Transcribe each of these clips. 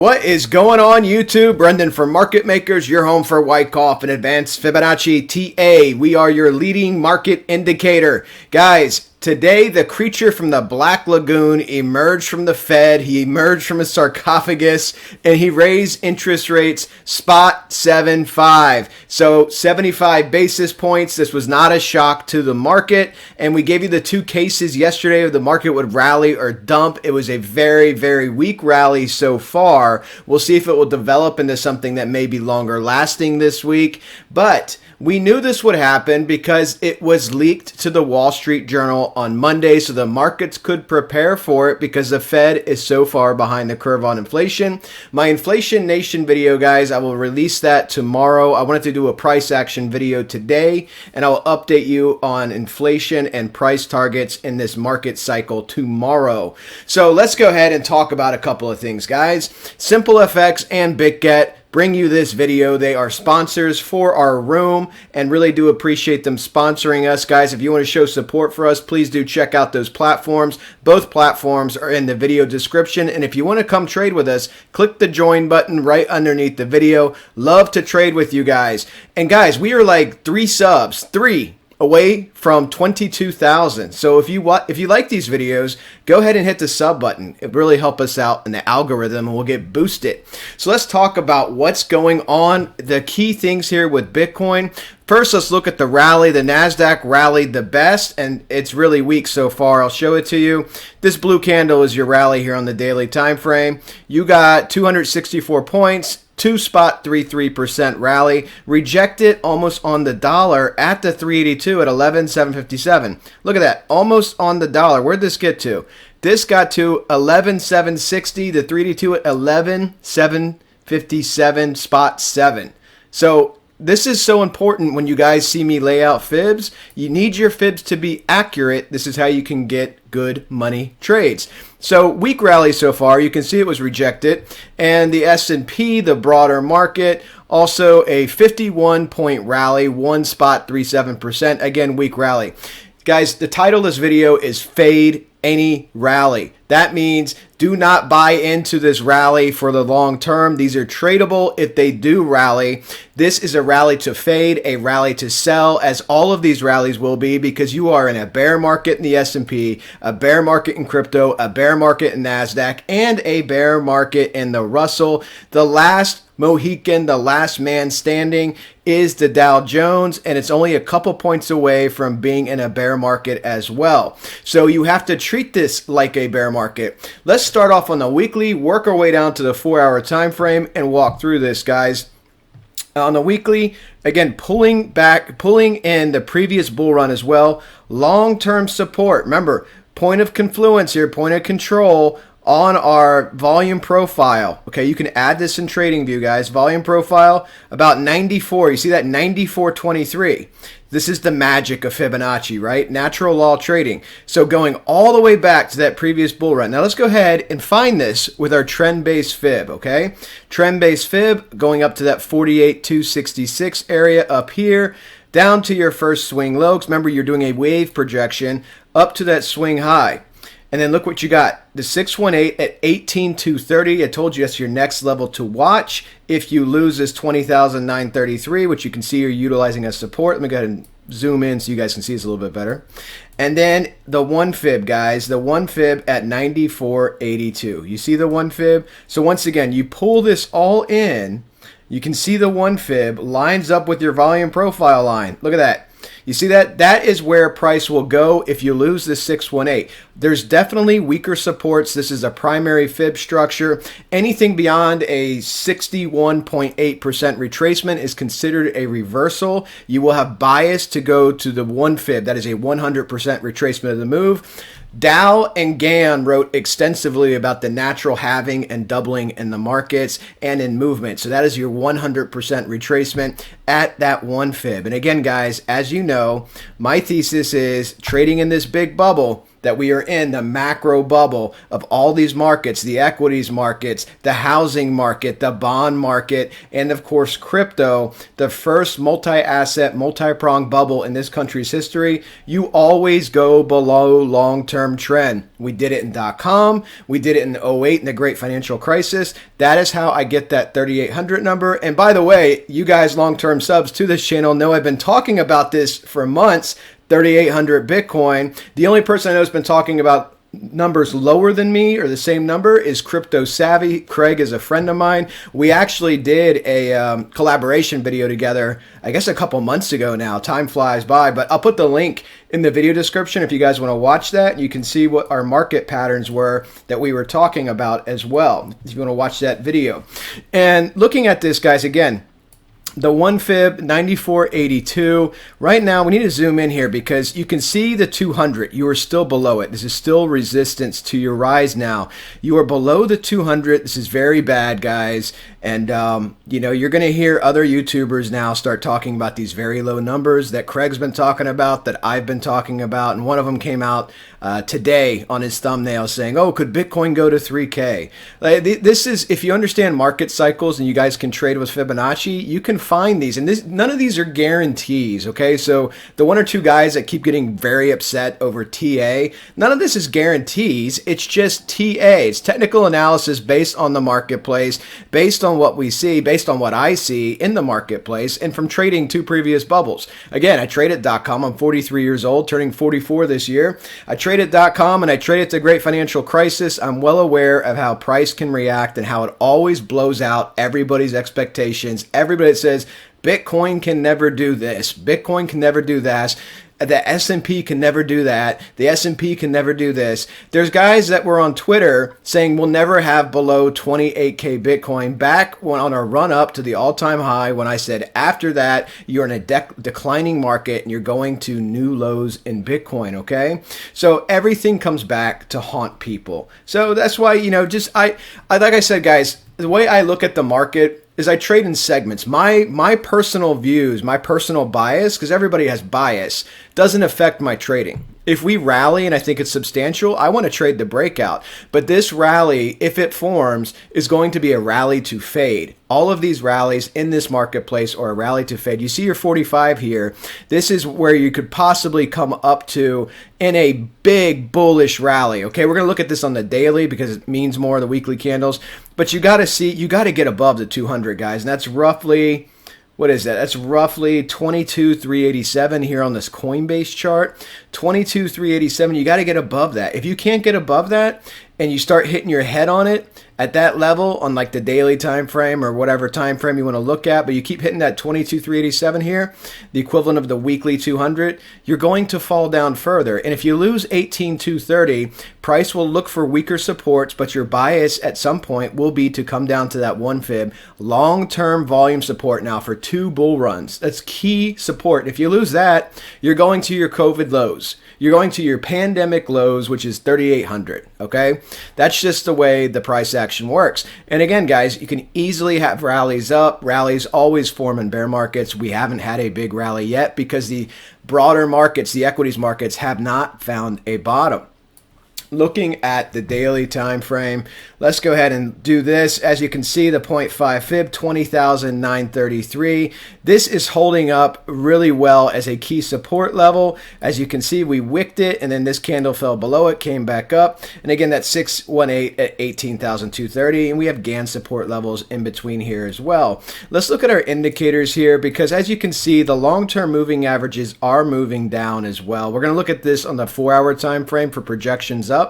What is going on YouTube? Brendan from Market Makers, your home for Wyckoff and Advanced Fibonacci TA. We are your leading market indicator. Guys, today the creature from the Black Lagoon emerged from the Fed. He emerged from his sarcophagus and he raised interest rates spot 75. So 75 basis points. This was not a shock to the market. And we gave you the two cases yesterday of the market would rally or dump. It was a very, very weak rally so far. We'll see if it will develop into something that may be longer lasting this week. But we knew this would happen because it was leaked to the Wall Street Journal on Monday, so the markets could prepare for it because the Fed is so far behind the curve on inflation. My Inflation Nation video, guys, I will release that tomorrow. I wanted to do a price action video today, and I will update you on inflation and price targets in this market cycle tomorrow. So let's go ahead and talk about a couple of things, guys. SimpleFX and BITGET bring you this video. They are sponsors for our room and really do appreciate them sponsoring us. Guys, if you want to show support for us, please do check out those platforms. Both platforms are in the video description. And if you want to come trade with us, click the join button right underneath the video. Love to trade with you guys. And guys, we are like three away from 22,000. So if you like these videos, go ahead and hit the sub button. It really helps us out in the algorithm and we'll get boosted. So let's talk about what's going on. The key things here with Bitcoin. First, let's look at the rally. The NASDAQ rallied the best and it's really weak so far. I'll show it to you. This blue candle is your rally here on the daily time frame. You got 264 points. 2.33% rally, rejected almost on the dollar at the 382 at 11,757. Look at that, almost on the dollar. Where'd this get to? This got to 11,760, the 382 at 11,757 spot 7. So this is so important when you guys see me lay out fibs. You need your fibs to be accurate. This is how you can get good money trades. So weak rally so far. You can see it was rejected. And the S&P, the broader market, also a 51-point rally, 1.37%. Again, weak rally. Guys, the title of this video is Fade Any Rally. That means do not buy into this rally for the long term. These are tradable if they do rally. This is a rally to fade, a rally to sell, as all of these rallies will be, because you are in a bear market in the S&P, a bear market in crypto, a bear market in NASDAQ, and a bear market in the Russell. The last Mohican, the last man standing, is the Dow Jones, and it's only a couple points away from being in a bear market as well. So you have to treat this like a bear market. Let's start off on the weekly, work our way down to the 4-hour time frame, and walk through this, guys. On the weekly, again, pulling in the previous bull run as well. Long-term support. Remember, point of confluence here, point of control on our volume profile. Okay, you can add this in TradingView, guys. Volume profile about 94. You see that 94.23. This is the magic of Fibonacci, right? Natural law trading. So going all the way back to that previous bull run. Now let's go ahead and find this with our trend-based fib, okay? Trend-based fib going up to that 48,266 area up here, down to your first swing low. Remember, you're doing a wave projection up to that swing high. And then look what you got. The 618 at 18,230. I told you that's your next level to watch. If you lose this 20,933, which you can see you're utilizing as support. Let me go ahead and zoom in so you guys can see this a little bit better. And then the 1 fib, guys. The 1 fib at 94.82. You see the 1 fib? So once again, you pull this all in. You can see the 1 fib lines up with your volume profile line. Look at that. You see that? That is where price will go if you lose this 618. There's definitely weaker supports. This is a primary fib structure. Anything beyond a 61.8% retracement is considered a reversal. You will have bias to go to the 1 fib. That is a 100% retracement of the move. Dow and Gann wrote extensively about the natural halving and doubling in the markets and in movement. So that is your 100% retracement at that 1 fib. And again, guys, as you know, my thesis is trading in this big bubble. that we are in the macro bubble of all these markets, the equities markets, the housing market, the bond market, and of course, crypto, the first multi-asset, multi-pronged bubble in this country's history, you always go below long-term trend. We did it in .com. We did it in '08 in the great financial crisis. That is how I get that 3,800 number. And by the way, you guys long-term subs to this channel know I've been talking about this for months, 3,800 Bitcoin. The only person I know has been talking about numbers lower than me or the same number is Crypto Savvy. Craig is a friend of mine. We actually did a collaboration video together, I guess a couple months ago now. Time flies by, but I'll put the link in the video description if you guys want to watch that. You can see what our market patterns were that we were talking about as well, if you want to watch that video. And looking at this, guys, again, the 1 fib 94.82. Right now, we need to zoom in here because you can see the 200. You are still below it. This is still resistance to your rise now. You are below the 200. This is very bad, guys. And, you know, you're going to hear other YouTubers now start talking about these very low numbers that Craig's been talking about, that I've been talking about. And one of them came out today on his thumbnail saying, oh, could Bitcoin go to 3K? This is, if you understand market cycles and you guys can trade with Fibonacci, you can find these. And none of these are guarantees, okay? So the one or two guys that keep getting very upset over TA, none of this is guarantees. It's just TA. It's technical analysis based on the marketplace, based on what we see, based on what I see in the marketplace, and from trading two previous bubbles. Again, I trade at .com. I'm 43 years old, turning 44 this year. I trade at .com and I trade at the great financial crisis. I'm well aware of how price can react and how it always blows out everybody's expectations. Everybody that says Bitcoin can never do this, Bitcoin can never do that, the S&P can never do that, the S&P can never do this. There's guys that were on Twitter saying we'll never have below 28K Bitcoin back when on a run up to the all-time high when I said after that you're in a declining market and you're going to new lows in Bitcoin, okay? So everything comes back to haunt people. So that's why, you know, just I like I said, guys, the way I look at the market is I trade in segments. My personal views, my personal bias, because everybody has bias, doesn't affect my trading. If we rally and I think it's substantial, I want to trade the breakout. But this rally, if it forms, is going to be a rally to fade. All of these rallies in this marketplace are a rally to fade. You see your 45 here. This is where you could possibly come up to in a big bullish rally. Okay, we're going to look at this on the daily because it means more, the weekly candles. But you got to get above the 200, guys. And that's roughly, what is that? That's roughly 22,387 here on this Coinbase chart. 22,387. You got to get above that. If you can't get above that and you start hitting your head on it at that level on like the daily time frame or whatever time frame you want to look at, but you keep hitting that 22,387 here, the equivalent of the weekly 200, you're going to fall down further. And if you lose 18,230, price will look for weaker supports, but your bias at some point will be to come down to that 1 fib long-term volume support now for 2 bull runs. That's key support. If you lose that, you're going to your COVID lows. You're going to your pandemic lows, which is 3,800, okay? That's just the way the price action works. And again, guys, you can easily have rallies up. Rallies always form in bear markets. We haven't had a big rally yet because the broader markets, the equities markets, have not found a bottom. Looking at the daily time frame, let's go ahead and do this. As you can see, the 0.5 fib, 20,933. This is holding up really well as a key support level. As you can see, we wicked it, and then this candle fell below it, came back up. And again, that's 618 at 18,230, and we have GAN support levels in between here as well. Let's look at our indicators here, because as you can see, the long-term moving averages are moving down as well. We're going to look at this on the 4-hour time frame for projections up.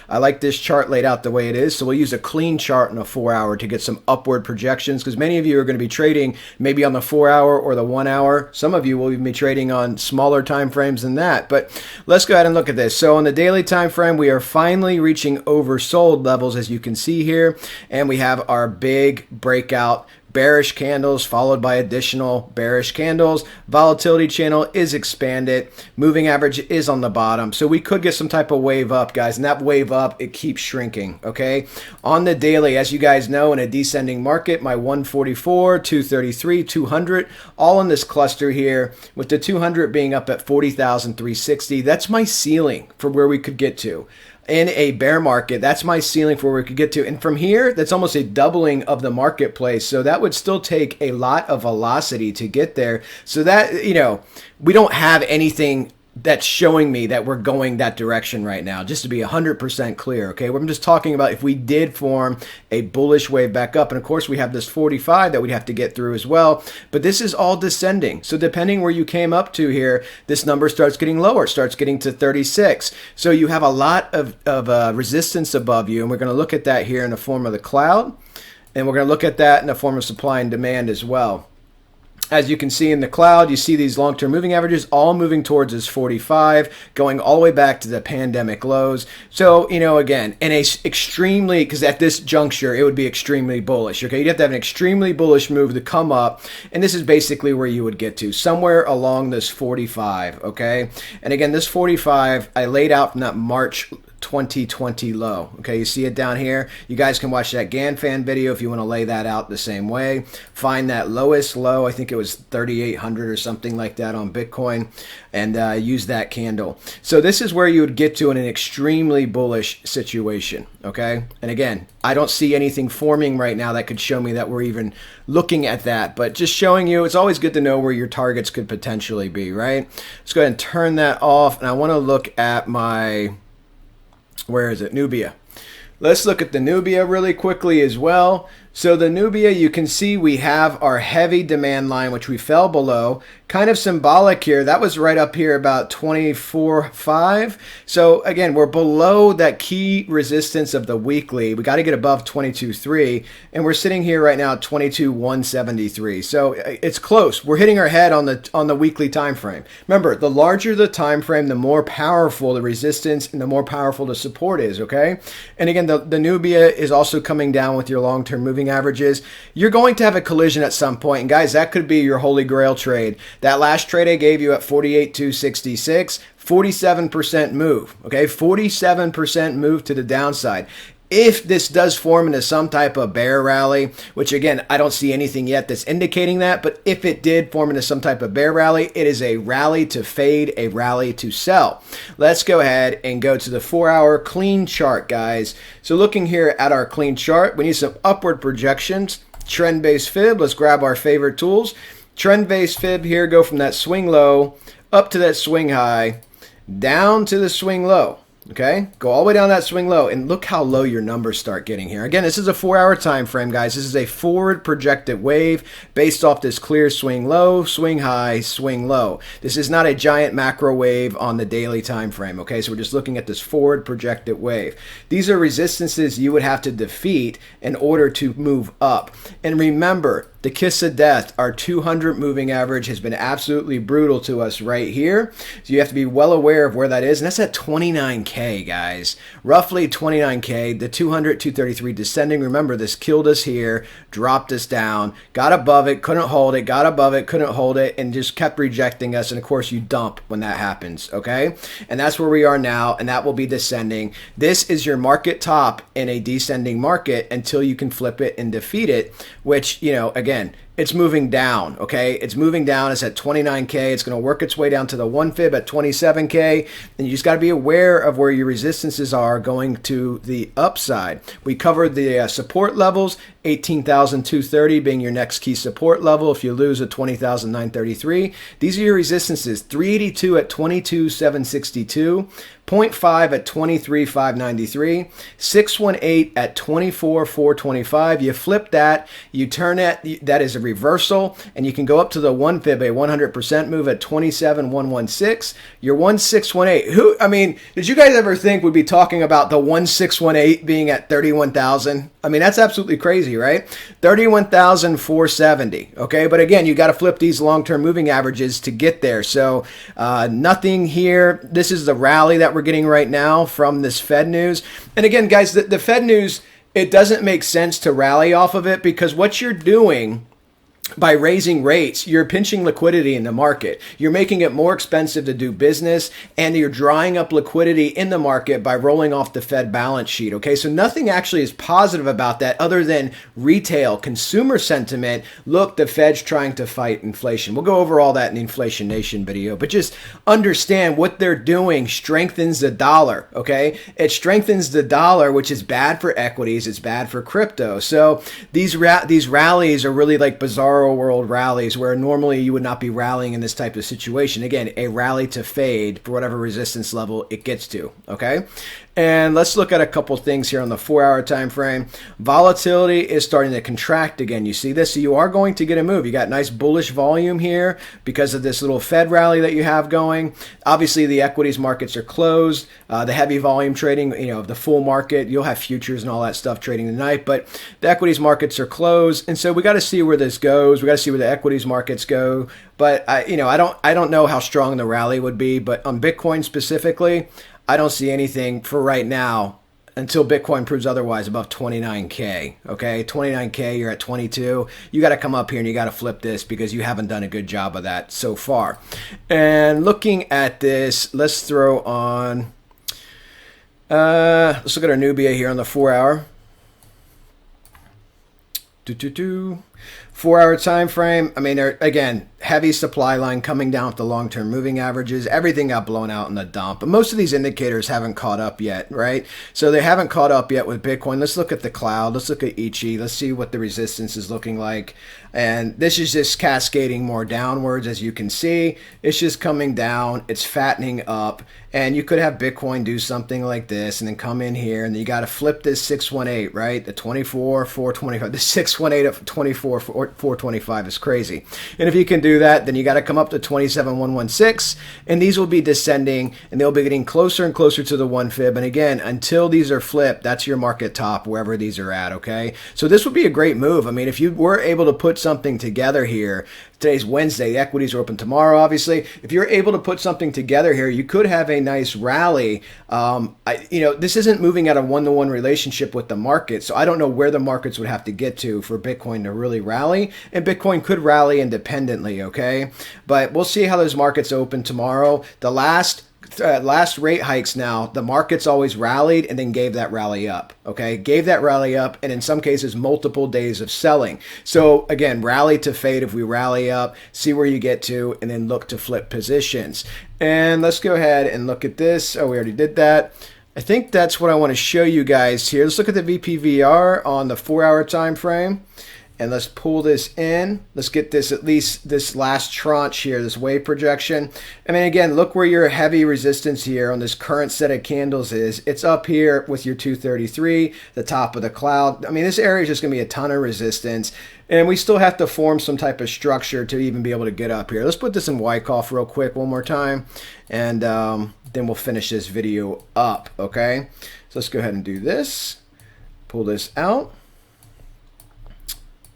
I like this chart laid out the way it is, so we'll use a clean chart on a 4-hour to get some upward projections, because many of you are going to be trading maybe on the 4-hour or the 1-hour. Some of you will even be trading on smaller time frames than that. But let's go ahead and look at this. So on the daily time frame, we are finally reaching oversold levels, as you can see here, and we have our big breakout bearish candles followed by additional bearish candles. Volatility channel is expanded. Moving average is on the bottom. So we could get some type of wave up, guys. And that wave up, it keeps shrinking, okay? On the daily, as you guys know, in a descending market, my 144, 233, 200, all in this cluster here, with the 200 being up at 40,360. That's my ceiling for where we could get to. In a bear market, that's my ceiling for where we could get to. And from here, that's almost a doubling of the marketplace. So that would still take a lot of velocity to get there. So that, you know, we don't have anything that's showing me that we're going that direction right now, just to be 100% clear, okay? I'm just talking about if we did form a bullish wave back up, and of course we have this 45 that we'd have to get through as well, but this is all descending. So depending where you came up to here, this number starts getting lower, starts getting to 36. So you have a lot of resistance above you, and we're gonna look at that here in the form of the cloud, and we're gonna look at that in the form of supply and demand as well. As you can see in the cloud, you see these long-term moving averages all moving towards this 45, going all the way back to the pandemic lows. So, you know, again, in a extremely, because at this juncture, it would be extremely bullish, okay? You'd have to have an extremely bullish move to come up, and this is basically where you would get to, somewhere along this 45, okay? And again, this 45, I laid out from that March 2020 low. Okay, you see it down here. You guys can watch that GanFan video if you want to lay that out the same way. Find that lowest low. I think it was 3,800 or something like that on Bitcoin, and use that candle. So this is where you would get to in an extremely bullish situation. Okay, and again, I don't see anything forming right now that could show me that we're even looking at that, but just showing you, it's always good to know where your targets could potentially be, right? Let's go ahead and turn that off, and I want to look at my, where is it? Nubia. Let's look at the Nubia really quickly as well. So the Nubia, you can see we have our heavy demand line, which we fell below. Kind of symbolic here. That was right up here about 24.5. So again, we're below that key resistance of the weekly. We got to get above 22.3, and we're sitting here right now at 22.173. So it's close. We're hitting our head on the weekly time frame. Remember, the larger the time frame, the more powerful the resistance and the more powerful the support is, okay? And again, the Nubia is also coming down with your long-term moving averages. You're going to have a collision at some point, and guys, that could be your holy grail trade. That last trade I gave you at 48,266, 47% move, okay? 47% move to the downside. If this does form into some type of bear rally, which again, I don't see anything yet that's indicating that, but if it did form into some type of bear rally, it is a rally to fade, a rally to sell. Let's go ahead and go to the 4-hour clean chart, guys. So looking here at our clean chart, we need some upward projections. Trend-based fib, let's grab our favorite tools. Trend-based fib here, go from that swing low up to that swing high, down to the swing low. Okay, go all the way down that swing low, and look how low your numbers start getting here. Again, this is a 4-hour time frame, guys. This is a forward projected wave based off this clear swing low, swing high, swing low. This is not a giant macro wave on the daily time frame. Okay, so we're just looking at this forward projected wave. These are resistances you would have to defeat in order to move up. And remember, the kiss of death, our 200 moving average, has been absolutely brutal to us right here. So you have to be well aware of where that is. And that's at 29K, guys. Roughly 29K. The 200, 233 descending. Remember, this killed us here, dropped us down, got above it, couldn't hold it, got above it, couldn't hold it, and just kept rejecting us. And of course, you dump when that happens, okay? And that's where we are now, and that will be descending. This is your market top in a descending market until you can flip it and defeat it, which, you know, again, it's moving down, okay? It's moving down. It's at 29K. It's going to work its way down to the 1 fib at 27K. And you just got to be aware of where your resistances are going to the upside. We covered the support levels, 18,230 being your next key support level. If you lose at 20,933, these are your resistances. 382 at 22,762. 0.5 at 23,593, 618 at 24,425. You flip that, you turn that is a reversal, and you can go up to the 1 fib, a 100% move at 27,116. Your 1618. I mean, did you guys ever think we'd be talking about the 1618 being at 31,000? I mean, that's absolutely crazy, right? 31,470. Okay, but again, you got to flip these long-term moving averages to get there. So nothing here. This is the rally that we're getting right now from this Fed news. And again, guys, the Fed news, it doesn't make sense to rally off of it, because what you're doing by raising rates, you're pinching liquidity in the market. You're making it more expensive to do business, and you're drying up liquidity in the market by rolling off the Fed balance sheet. Okay, so nothing actually is positive about that other than retail consumer sentiment. Look, the Fed's trying to fight inflation. We'll go over all that in the Inflation Nation video, but just understand what they're doing strengthens the dollar. Okay, it strengthens the dollar, which is bad for equities. It's bad for crypto. So these rallies are really like bizarre world rallies, where normally you would not be rallying in this type of situation. Again, a rally to fade for whatever resistance level it gets to. Okay, and let's look at a couple things here on the 4-hour time frame. Volatility is starting to contract again. You see this, so you are going to get a move. You got nice bullish volume here because of this little Fed rally that you have going. Obviously, the equities markets are closed. The heavy volume trading, the full market, you'll have futures and all that stuff trading tonight, but the equities markets are closed, and so we got to see where this goes. We got to see where the equities markets go. But I don't know how strong the rally would be. But on Bitcoin specifically, I don't see anything for right now until Bitcoin proves otherwise above 29K. Okay, 29K, you're at 22. You got to come up here and you got to flip this, because you haven't done a good job of that so far. And looking at this, let's throw on. Let's look at our Nubia here on the 4-hour. 4-hour time frame. I mean, again, heavy supply line coming down with the long-term moving averages. Everything got blown out in the dump, but most of these indicators haven't caught up yet, right? So they haven't caught up yet with Bitcoin. Let's look at the cloud. Let's look at Ichi. Let's see what the resistance is looking like. And this is just cascading more downwards, as you can see. It's just coming down. It's fattening up. And you could have Bitcoin do something like this and then come in here, and then you got to flip this 618, right? The 24, 425, the 618 of 24, 425 is crazy. And if you can do that, then you got to come up to 27,116, and these will be descending, and they'll be getting closer and closer to the 1 fib. And again, until these are flipped, that's your market top, wherever these are at, okay? So this would be a great move. I mean, if you were able to put something together here, today's Wednesday, the equities are open tomorrow, obviously. If you're able to put something together here, you could have a nice rally. This isn't moving at a one-to-one relationship with the market, so I don't know where the markets would have to get to for Bitcoin to really rally, and Bitcoin could rally independently, okay? But we'll see how those markets open tomorrow. The last rate hikes now, the markets always rallied and then gave that rally up, okay? Gave that rally up, and in some cases, multiple days of selling. So again, rally to fade if we rally up, see where you get to, and then look to flip positions. And let's go ahead and look at this. Oh, we already did that. I think that's what I want to show you guys here. Let's look at the VPVR on the 4-hour time frame. And let's pull this in. Let's get this, at least this last tranche here, this wave projection. I mean, again, look where your heavy resistance here on this current set of candles is. It's up here with your 233, the top of the cloud. I mean, this area is just going to be a ton of resistance. And we still have to form some type of structure to even be able to get up here. Let's put this in Wyckoff real quick one more time. And then we'll finish this video up, okay? So let's go ahead and do this. Pull this out.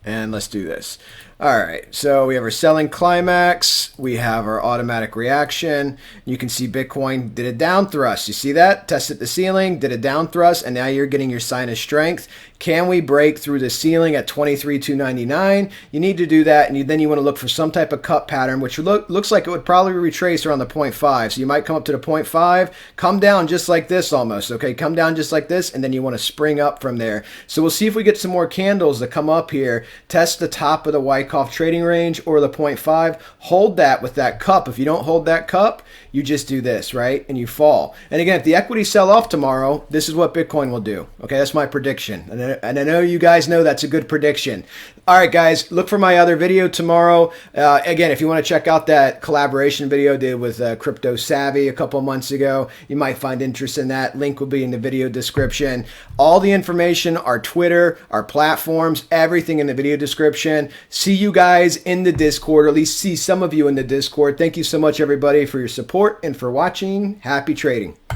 And let's do this. All right, so we have our selling climax. We have our automatic reaction. You can see Bitcoin did a down thrust. You see that? Tested the ceiling, did a down thrust, and now you're getting your sign of strength. Can we break through the ceiling at 23,299? You need to do that, and then you want to look for some type of cup pattern, which looks like it would probably retrace around the 0.5. So you might come up to the 0.5, come down just like this almost, okay? Come down just like this, and then you want to spring up from there. So we'll see if we get some more candles that come up here, test the top of the Wyckoff trading range or the 0.5, hold that with that cup. If you don't hold that cup, you just do this, right? And you fall. And again, if the equities sell off tomorrow, this is what Bitcoin will do. Okay, that's my prediction. And I know you guys know that's a good prediction. All right, guys, look for my other video tomorrow. Again, if you want to check out that collaboration video I did with Crypto Savvy a couple months ago, you might find interest in that. Link will be in the video description. All the information, our Twitter, our platforms, everything in the video description. See you guys in the Discord, or at least see some of you in the Discord. Thank you so much, everybody, for your support and for watching. Happy trading.